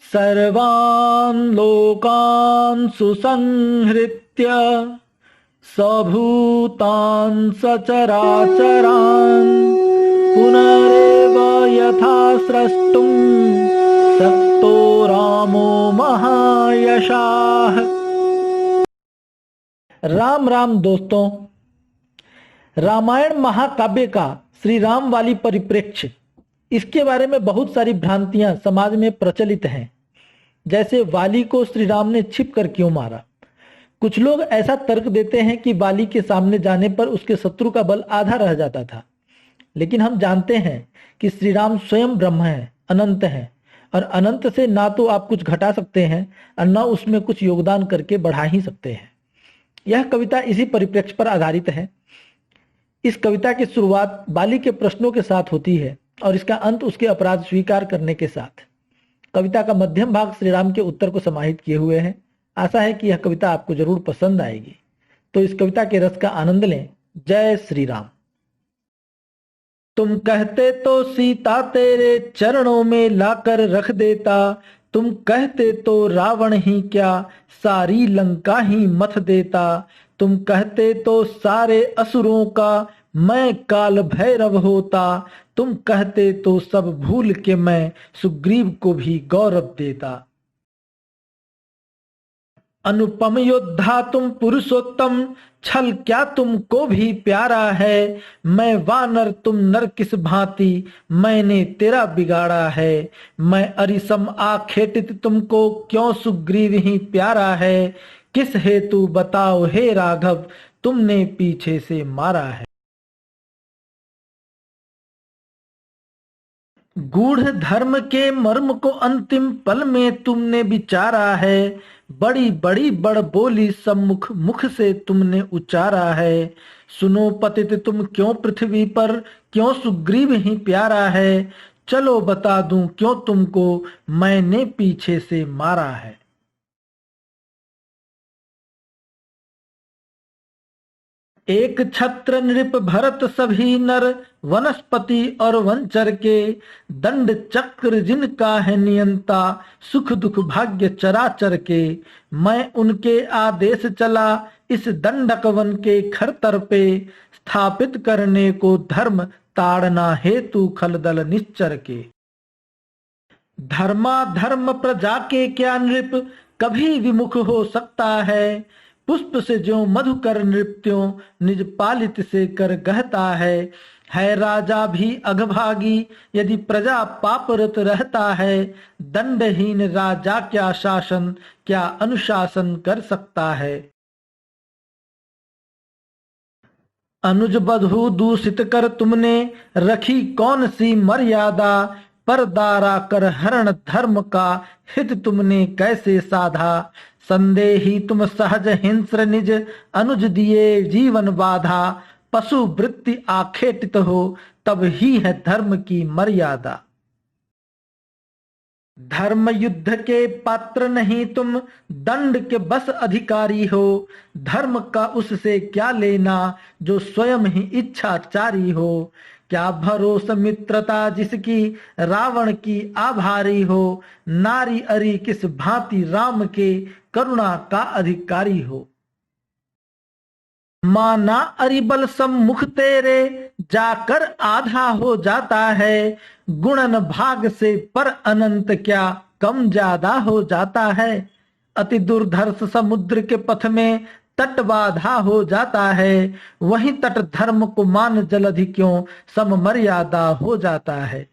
सर्वान् लोकान् सुसंहृत्य सभूतान् सचराचरान् पुनरेव यथा स्रष्टुं शक्तो रामो महायशाः। राम राम दोस्तों, रामायण महाकाव्य का श्री राम वाली परिप्रेक्ष्य, इसके बारे में बहुत सारी भ्रांतियां समाज में प्रचलित हैं। जैसे वाली को श्री राम ने छिप कर क्यों मारा। कुछ लोग ऐसा तर्क देते हैं कि वाली के सामने जाने पर उसके शत्रु का बल आधा रह जाता था, लेकिन हम जानते हैं कि श्री राम स्वयं ब्रह्म है, अनंत है, और अनंत से ना तो आप कुछ घटा सकते हैं और न उसमें कुछ योगदान करके बढ़ा ही सकते हैं। यह कविता इसी परिप्रेक्ष्य पर आधारित है। इस कविता की शुरुआत बाली के प्रश्नों के साथ होती है और इसका अंत उसके अपराध स्वीकार करने के साथ। कविता का मध्यम भाग श्री राम के उत्तर को समाहित किए हुए है। आशा है कि यह कविता आपको जरूर पसंद आएगी, तो इस कविता के रस का आनंद लें। जय श्री राम। तुम कहते तो सीता तेरे चरणों में लाकर रख देता, तुम कहते तो रावण ही क्या सारी लंका ही मथ देता, तुम कहते तो सारे असुरों का मैं काल भैरव होता, तुम कहते तो सब भूल के मैं सुग्रीव को भी गौरव देता। अनुपम योद्धा तुम पुरुषोत्तम, छल क्या तुमको भी प्यारा है, मैं वानर तुम नर किस भांति मैंने तेरा बिगाड़ा है, मैं अरिसम आखेटित तुमको क्यों सुग्रीव ही प्यारा है, किस हेतु बताओ हे राघव तुमने पीछे से मारा है। गूढ़ धर्म के मर्म को अंतिम पल में तुमने विचारा है, बड़ी बड़ी बड़ बोली सम्मुख मुख से तुमने उच्चारा है, सुनो पतित तुम क्यों पृथ्वी पर क्यों सुग्रीव ही प्यारा है, चलो बता दूं क्यों तुमको मैंने पीछे से मारा है। एक छत्र नृप भरत सभी नर वनस्पति और वंचर के, दंड चक्र जिनका है नियंता सुख दुख भाग्य चराचर के, मैं उनके आदेश चला इस दंडक वन के खरतर पे, स्थापित करने को धर्म ताड़ना हेतु खलदल निश्चर के। धर्मा धर्म प्रजा के क्या नृप कभी विमुख हो सकता है, पुष्प से जो मधुकर नृत्यों निज पालित से कर गहता है राजा भी अघभागी यदि प्रजा पापरत रहता है, दंडहीन राजा क्या शासन क्या अनुशासन कर सकता है। अनुज बधू दूषित कर तुमने रखी कौन सी मर्यादा, पर दारा कर हरण धर्म का हित तुमने कैसे साधा, संदेही तुम सहज हिंस्र निज अनुज दिए जीवन बाधा, पशु वृत्ति आखेटित हो तब ही है धर्म की मर्यादा। धर्म युद्ध के पात्र नहीं तुम दंड के बस अधिकारी हो, धर्म का उससे क्या लेना जो स्वयं ही इच्छाचारी हो, क्या भरोसा मित्रता जिसकी रावण की आभारी हो, नारी अरी किस भांति राम के करुणा का अधिकारी हो। माना अरिबल सम्मुख तेरे जाकर आधा हो जाता है, गुणन भाग से पर अनंत क्या कम ज्यादा हो जाता है, अति दुर्धर्ष समुद्र के पथ में तट बाधा हो जाता है, वही तट धर्म को मान जलधि क्यों सम मर्यादा हो जाता है।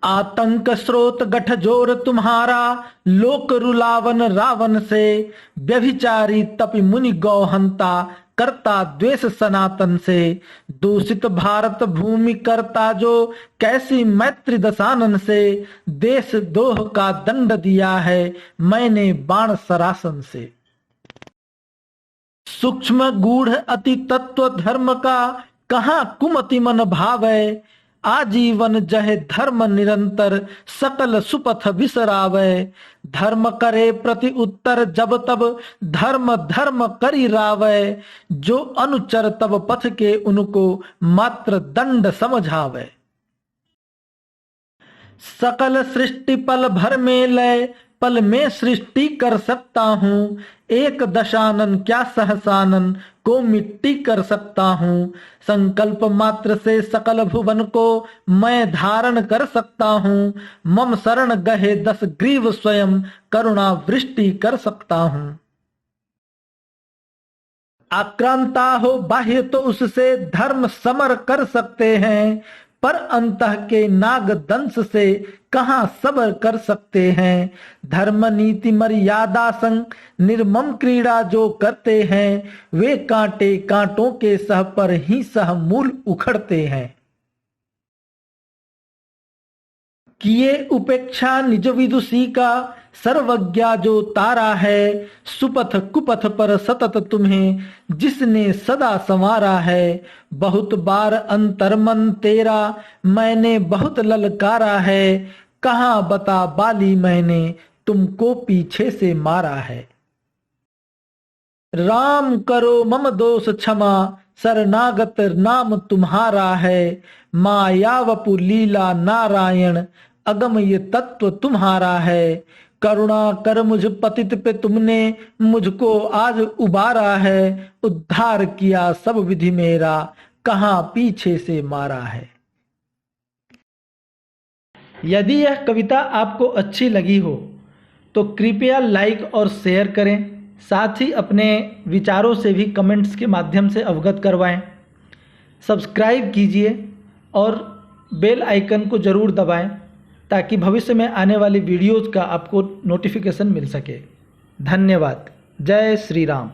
आतंक स्रोत गठजोर तुम्हारा लोक रुलावन रावण से, व्यभिचारी तपि मुनि गौहंता करता द्वेष सनातन से, दूषित भारत भूमि करता जो कैसी मैत्री दशानन से, देश दोह का दंड दिया है मैंने बाण सरासन से। सूक्ष्म गूढ़ अति तत्व धर्म का कहाँ कुमति मन भावै, आजीवन जहे धर्म निरंतर सकल सुपथ बिसरावे, धर्म करे प्रति उत्तर जब तब धर्म धर्म करी रावे, जो अनुचर तब पथ के उनको मात्र दंड समझावे। सकल सृष्टि पल भर में लय, पल में सृष्टि कर सकता हूँ। एक दशानन क्या सहसानन को मिट्टी कर सकता हूँ। संकल्प मात्र से सकल भुवन को मैं धारण कर सकता हूँ। मम शरण गहे 10 ग्रीव स्वयं करुणा वृष्टि कर सकता हूँ। आक्रांता हो बाह्य तो उससे धर्म समर कर सकते हैं, पर अंतः के नाग दंश से कहां सबर कर सकते हैं। धर्म नीति मर्यादा संग निर्मम क्रीड़ा जो करते हैं, वे कांटे कांटों के सह पर ही सह मूल उखड़ते हैं। किए उपेक्षा निज विदुषी का सर्वज्ञा जो तारा है। सुपथ कुपथ पर सतत तुम्हें जिसने सदा संवारा है। बहुत बार अंतर मन तेरा मैंने बहुत ललकारा है। कहाँ बता बाली मैंने तुमको पीछे से मारा है। राम करो मम दोष क्षमा शरणागत नाम तुम्हारा है। माया वपु लीला नारायण अगम ये तत्व तुम्हारा है। करुणा कर मुझ पतित पे तुमने मुझको आज उबारा है। उद्धार किया सब विधि मेरा कहां पीछे से मारा है। यदि यह कविता आपको अच्छी लगी हो तो कृपया लाइक और शेयर करें। साथ ही अपने विचारों से भी कमेंट्स के माध्यम से अवगत करवाएं। सब्सक्राइब कीजिए और बेल आइकन को ज़रूर दबाएं ताकि भविष्य में आने वाली वीडियोज़ का आपको नोटिफिकेशन मिल सके। धन्यवाद। जय श्री राम।